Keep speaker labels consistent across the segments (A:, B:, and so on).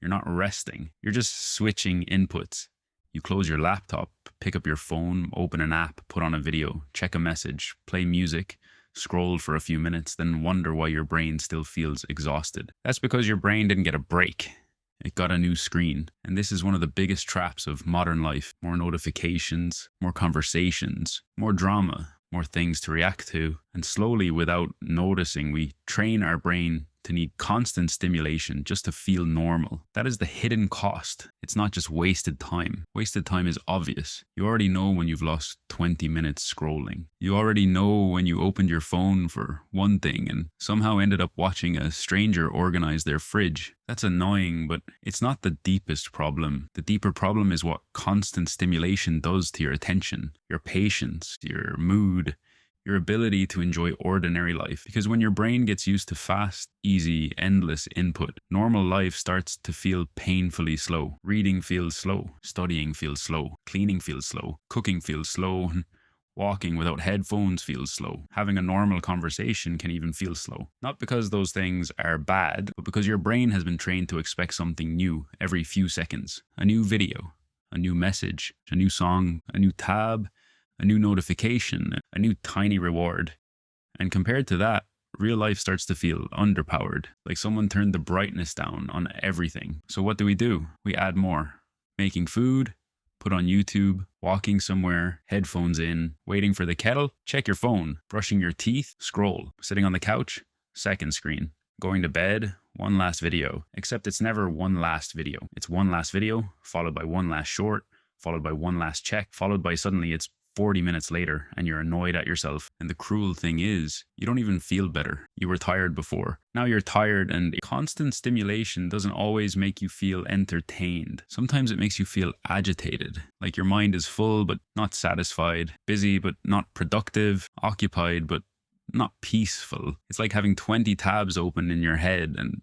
A: You're not resting. You're just switching inputs. You close your laptop, pick up your phone, open an app, put on a video, check a message, play music, scroll for a few minutes, then wonder why your brain still feels exhausted. That's because your brain didn't get a break. It got a new screen. And this is one of the biggest traps of modern life. More notifications, more conversations, more drama, more things to react to. And slowly, without noticing, we train our brain to need constant stimulation just to feel normal. That is the hidden cost. It's not just wasted time. Wasted time is obvious. You already know when you've lost 20 minutes scrolling. You already know when you opened your phone for one thing and somehow ended up watching a stranger organize their fridge. That's annoying, but it's not the deepest problem. The deeper problem is what constant stimulation does to your attention, your patience, your mood, your ability to enjoy ordinary life. Because when your brain gets used to fast, easy, endless input, normal life starts to feel painfully slow. Reading feels slow. Studying feels slow. Cleaning feels slow. Cooking feels slow. Walking without headphones feels slow. Having a normal conversation can even feel slow. Not because those things are bad, but because your brain has been trained to expect something new every few seconds. A new video, a new message, a new song, a new tab, a new notification, a new tiny reward. And compared to that, real life starts to feel underpowered, like someone turned the brightness down on everything. So what do? We add more. Making food, put on YouTube, walking somewhere, headphones in, waiting for the kettle, check your phone, brushing your teeth, scroll, sitting on the couch, second screen, going to bed, one last video. Except it's never one last video. It's one last video, followed by one last short, followed by one last check, followed by suddenly it's 40 minutes later and you're annoyed at yourself. And the cruel thing is, you don't even feel better. You were tired before. Now you're tired, and constant stimulation doesn't always make you feel entertained. Sometimes it makes you feel agitated, like your mind is full but not satisfied, busy but not productive, occupied but not peaceful. It's like having 20 tabs open in your head and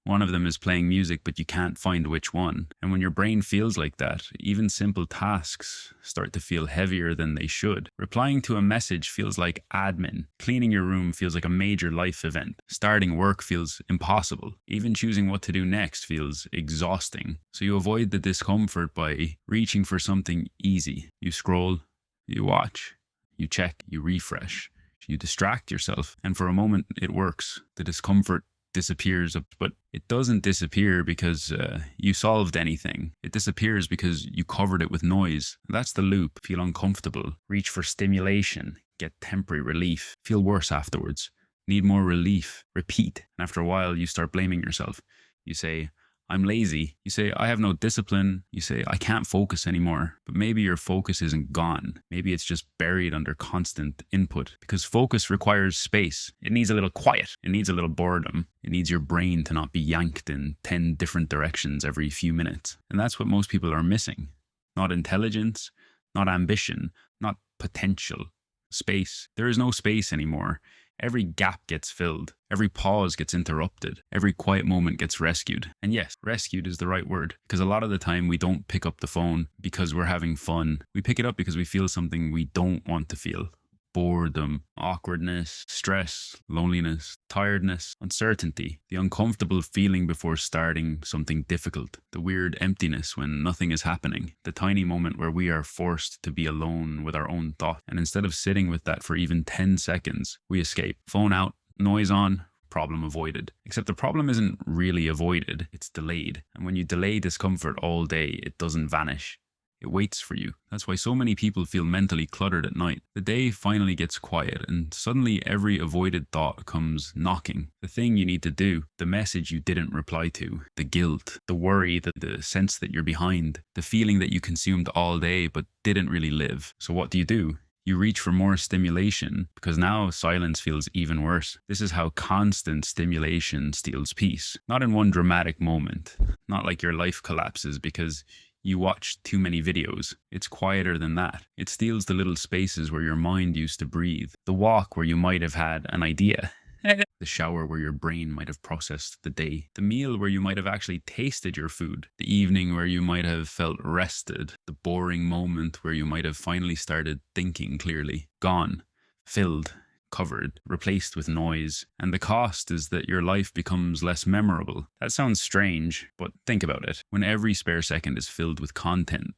A: one of them is playing music, but you can't find which one. And when your brain feels like that, even simple tasks start to feel heavier than they should. Replying to a message feels like admin. Cleaning your room feels like a major life event. Starting work feels impossible. Even choosing what to do next feels exhausting. So you avoid the discomfort by reaching for something easy. You scroll, you watch, you check, you refresh, you distract yourself. And for a moment, it works. The discomfort disappears, but it doesn't disappear because you solved anything. It disappears because you covered it with noise. That's the loop. Feel uncomfortable, reach for stimulation, get temporary relief, feel worse afterwards, need more relief, repeat. And after a while, you start blaming yourself. You say, I'm lazy. You say, I have no discipline. You say, I can't focus anymore. But maybe your focus isn't gone. Maybe it's just buried under constant input, because focus requires space. It needs a little quiet. It needs a little boredom. It needs your brain to not be yanked in 10 different directions every few minutes. And that's what most people are missing. Not intelligence, not ambition, not potential. Space. There is no space anymore. Every gap gets filled. Every pause gets interrupted. Every quiet moment gets rescued. And yes, rescued is the right word, because a lot of the time we don't pick up the phone because we're having fun. We pick it up because we feel something we don't want to feel. Boredom, awkwardness, stress, loneliness, tiredness, uncertainty, the uncomfortable feeling before starting something difficult, the weird emptiness when nothing is happening, the tiny moment where we are forced to be alone with our own thoughts. And instead of sitting with that for even 10 seconds, we escape. Phone out, noise on, problem avoided. Except the problem isn't really avoided, it's delayed. And when you delay discomfort all day, it doesn't vanish. It waits for you. That's why so many people feel mentally cluttered at night. The day finally gets quiet and suddenly every avoided thought comes knocking. The thing you need to do, the message you didn't reply to, the guilt, the worry, the sense that you're behind, the feeling that you consumed all day but didn't really live. So what do? You reach for more stimulation because now silence feels even worse. This is how constant stimulation steals peace. Not in one dramatic moment. Not like your life collapses because you watch too many videos. It's quieter than that. It steals the little spaces where your mind used to breathe. The walk where you might have had an idea. The shower where your brain might have processed the day. The meal where you might have actually tasted your food. The evening where you might have felt rested. The boring moment where you might have finally started thinking clearly. Gone. Filled. covered, replaced with noise, and the cost is that your life becomes less memorable. That sounds strange, but think about it. When every spare second is filled with content,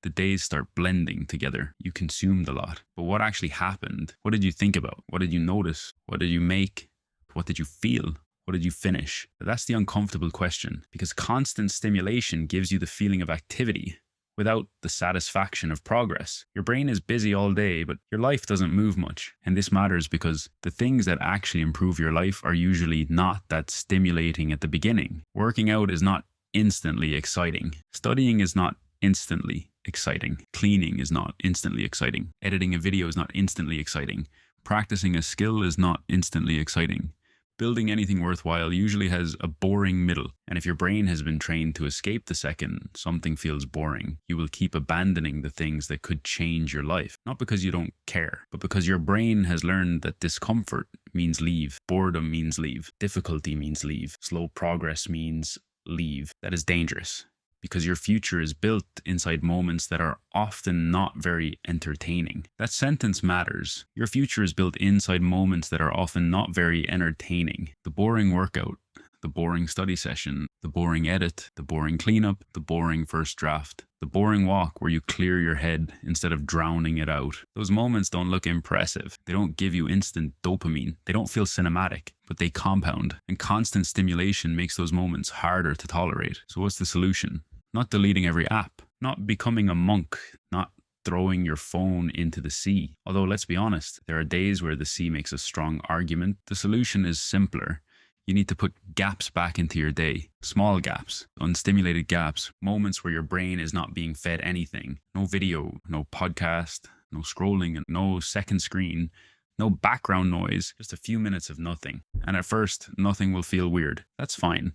A: the days start blending together. You consumed a lot. But what actually happened? What did you think about? What did you notice? What did you make? What did you feel? What did you finish? That's the uncomfortable question, because constant stimulation gives you the feeling of activity without the satisfaction of progress. Your brain is busy all day, but your life doesn't move much. And this matters because the things that actually improve your life are usually not that stimulating at the beginning. Working out is not instantly exciting. Studying is not instantly exciting. Cleaning is not instantly exciting. Editing a video is not instantly exciting. Practicing a skill is not instantly exciting. Building anything worthwhile usually has a boring middle, and if your brain has been trained to escape the second something feels boring, you will keep abandoning the things that could change your life. Not because you don't care, but because your brain has learned that discomfort means leave, boredom means leave, difficulty means leave, slow progress means leave. That is dangerous, because your future is built inside moments that are often not very entertaining. That sentence matters. Your future is built inside moments that are often not very entertaining. The boring workout, the boring study session, the boring edit, the boring cleanup, the boring first draft, the boring walk where you clear your head instead of drowning it out. Those moments don't look impressive. They don't give you instant dopamine. They don't feel cinematic, but they compound. And constant stimulation makes those moments harder to tolerate. So what's the solution? Not deleting every app, not becoming a monk, not throwing your phone into the sea. Although, let's be honest, there are days where the sea makes a strong argument. The solution is simpler. You need to put gaps back into your day. Small gaps, unstimulated gaps, moments where your brain is not being fed anything. No video, no podcast, no scrolling, no second screen, no background noise, just a few minutes of nothing. And at first, nothing will feel weird. That's fine.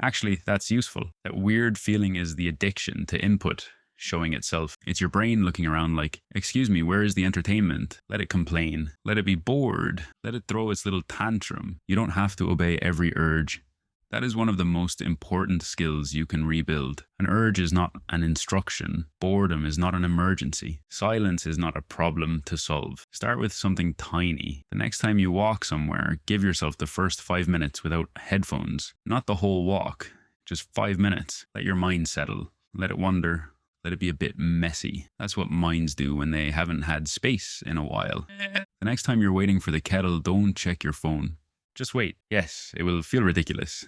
A: Actually, that's useful. That weird feeling is the addiction to input showing itself. It's your brain looking around like, excuse me, where is the entertainment? Let it complain. Let it be bored. Let it throw its little tantrum. You don't have to obey every urge. That is one of the most important skills you can rebuild. An urge is not an instruction. Boredom is not an emergency. Silence is not a problem to solve. Start with something tiny. The next time you walk somewhere, give yourself the first 5 minutes without headphones. Not the whole walk, just 5 minutes. Let your mind settle. Let it wander. Let it be a bit messy. That's what minds do when they haven't had space in a while. The next time you're waiting for the kettle, don't check your phone. Just wait. Yes, it will feel ridiculous.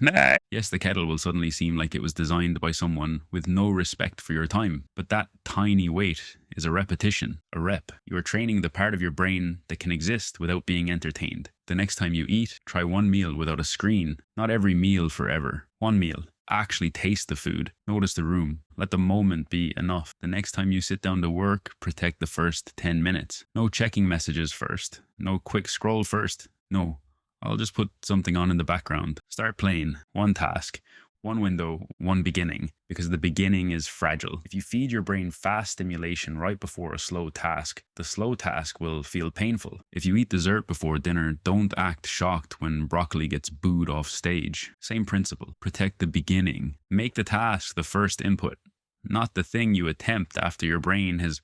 A: Yes, the kettle will suddenly seem like it was designed by someone with no respect for your time. But that tiny wait is a repetition, a rep. You are training the part of your brain that can exist without being entertained. The next time you eat, try one meal without a screen. Not every meal forever. One meal. Actually taste the food. Notice the room. Let the moment be enough. The next time you sit down to work, protect the first 10 minutes. No checking messages first. No quick scroll first. No. I'll just put something on in the background. Start playing. One task, one window, one beginning, because the beginning is fragile. If you feed your brain fast stimulation right before a slow task, the slow task will feel painful. If you eat dessert before dinner, don't act shocked when broccoli gets booed off stage. Same principle. Protect the beginning. Make the task the first input, not the thing you attempt after your brain has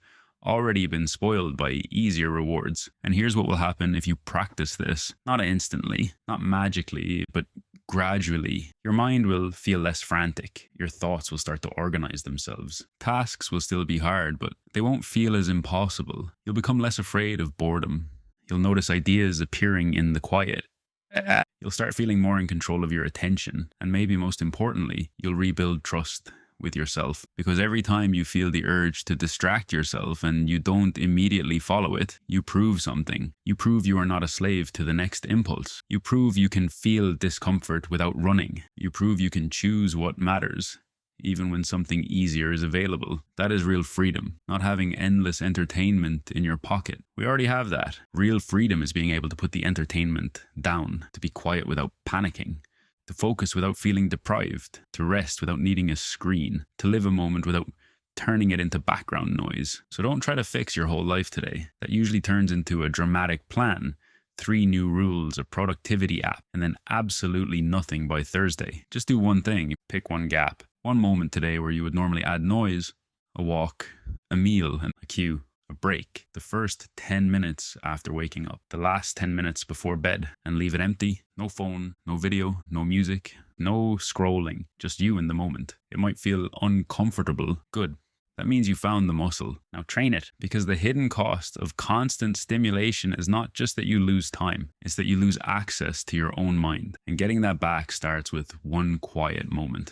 A: already been spoiled by easier rewards. And here's what will happen if you practice this. Not instantly, not magically, but gradually. Your mind will feel less frantic. Your thoughts will start to organize themselves. Tasks will still be hard, but they won't feel as impossible. You'll become less afraid of boredom. You'll notice ideas appearing in the quiet. You'll start feeling more in control of your attention. And maybe most importantly, you'll rebuild trust with yourself, because every time you feel the urge to distract yourself and you don't immediately follow it, you prove something. You prove you are not a slave to the next impulse. You prove you can feel discomfort without running. You prove you can choose what matters, even when something easier is available. That is real freedom, not having endless entertainment in your pocket. We already have that. Real freedom is being able to put the entertainment down, to be quiet without panicking, to focus without feeling deprived, to rest without needing a screen, to live a moment without turning it into background noise. So don't try to fix your whole life today. That usually turns into a dramatic plan, 3 new rules, a productivity app, and then absolutely nothing by Thursday. Just do one thing, pick one gap. One moment today where you would normally add noise, a walk, a meal, and a cue. a break. The first 10 minutes after waking up, the last 10 minutes before bed, and leave it empty. No phone, no video, no music, no scrolling, just you in the moment. It might feel uncomfortable. Good. That means you found the muscle. Now train it, because the hidden cost of constant stimulation is not just that you lose time, it's that you lose access to your own mind. And getting that back starts with one quiet moment.